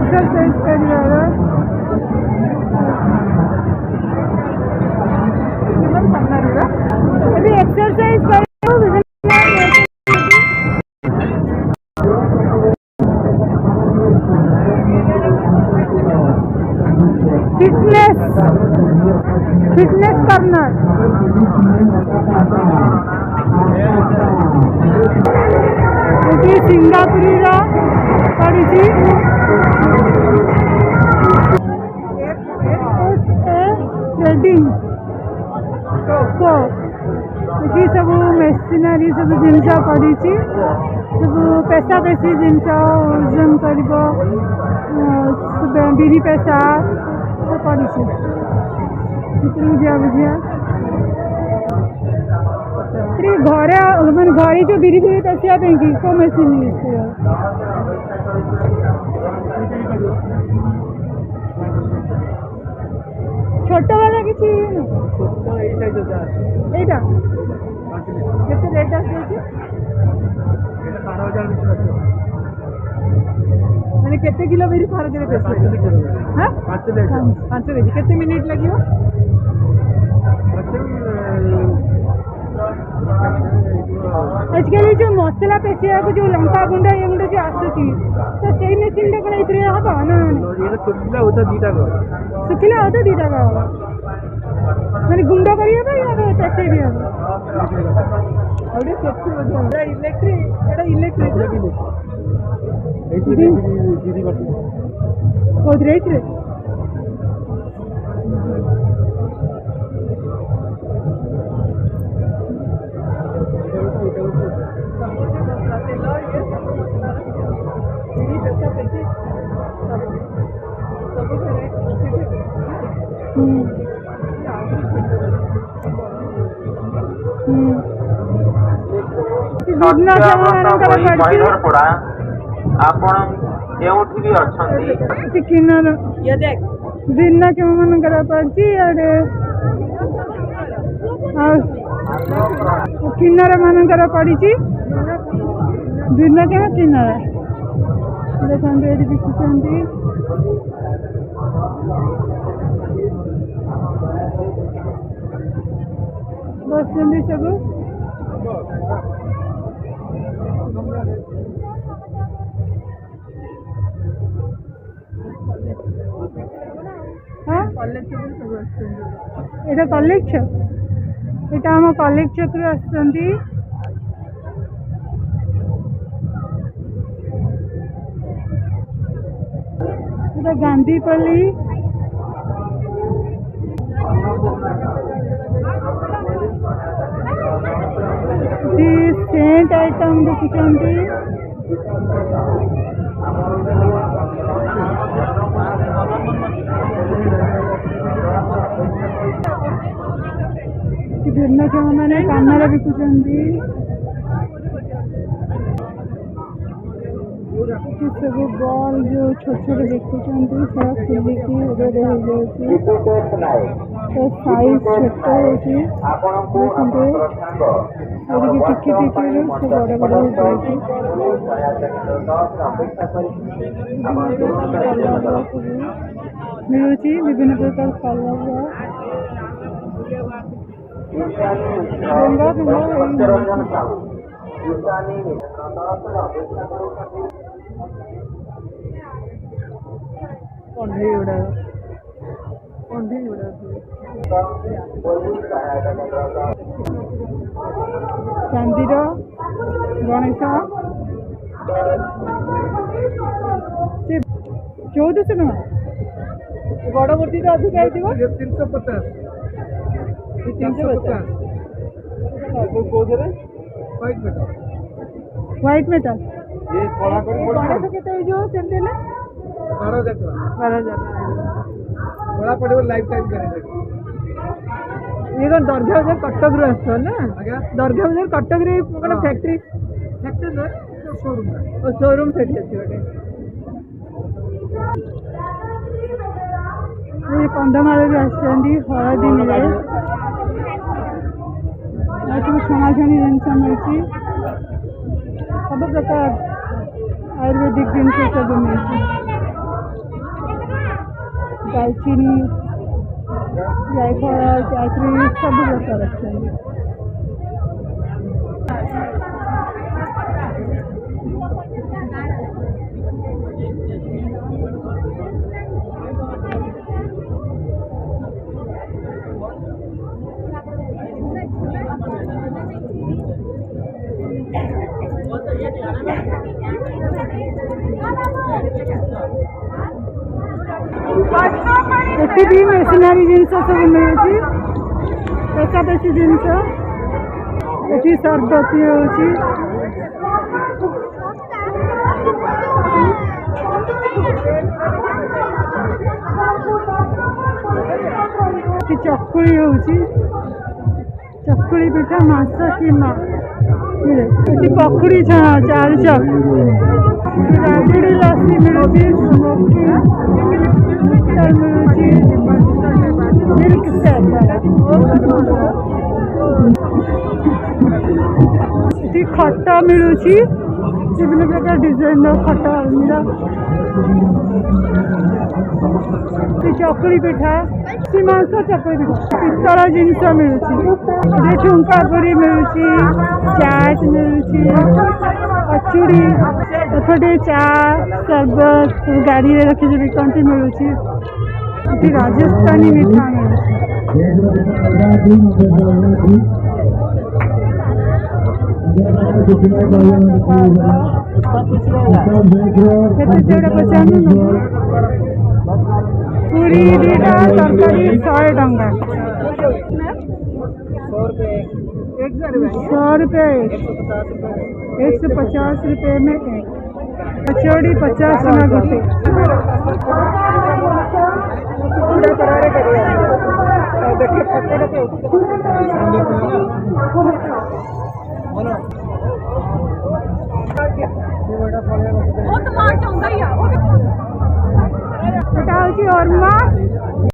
exercise कर अभी exercise कर फिटनेस करना सिंगापुरी पड़ी ट्रेडिंग ये सब मेसिनरी सब जिनस पड़ी सब पेशापेशी जिनस ओजन कर बिरी पेशा सब पड़ी बुझिया बुझिया घरे मैंने घरे जो बिरी बिरी पेशिया को मेसीन यूज छोट वाला किसी एटा केते रेट आछे माने केते किलो बिरी फार देबे पेश हां 5 केजी केते मिनिट लागियो आजकल जो मसला पेशिया को जो लंका गुंडा ये गुंडा जो आसुची तो सेई मशीन टा कोन इतरे हबा ना ये सुखिला होता दीटा का माने गुंडा करिया बा या पेशे भी हबा औडे सेफ्टी बजा इलेक्ट्रिक एटा इलेक्ट्रिक दीदी बात ओ रेट रे भिन्न के मनकर पड़ी किन्नर मनकर पड़ी भिन्न के किन्नर देखते ये बिकुंट बस सब এটা কলেজ এটা আমার কলেজ চক্র আসছেন এটা গান্ধীপল্লী सेंट आइटम देखुंट भिन्न क्षम मैंने कानर बिकुंट सब बॉल जो छोट छोट देखुं सब खुलिकी रेड हो साइज छोट हो टिकी टिकी से बड़ बड़ मिलूँ विभिन्न प्रकार कलर चांदीर गणेश 1400 टका बड़ मूर्ति तो अधिक 350 व्हाइट मेटल ये कला करी गणेश केते जो सेमते ले 12000 बड़ा पड़े लाइफ टाइम करे ये तो दर्घा बाजार कटक रू आस ना दर्घा बाजार कटक रे कोन फैक्ट्री शोरूम से कंधमाल भी आसती हलदी मिले छणाछणी जिनस मिलूँ सब प्रकार आयुर्वेदिक जिनस सब मिलूँ दालचीनी जायफल जायत्री सब प्रकार अच्छे एटी भी मेसिनारी जिनस सब मिलूँ पेशापेशी जिनस ये सरबती होची चकुली होची चकुली पिठा मांस कीमा मिले ये पकुड़ी छाणा चार चक राबड़ी लस्सी मिलूँ स्मोकी मिलूँ मिल्क सेट ये खटा मिलूँ विभिन्न प्रकार डिजाइन खटा अलमीरा चकुली पिठा सीमांस चकुली पिठा पितल जिनस मिलूँ ठुंका पुरी मिलूँ चाट मिलूँ कचुड़ी एपटे चा सरबत गाड़ी में रखी बिकती मिलूँ ये राजस्थानी मिठा मिलूँ पूरी दीटा तरकारी 100 टंका 100 रुपये 150 रुपये में एक कचौड़ी 50 में गोटे और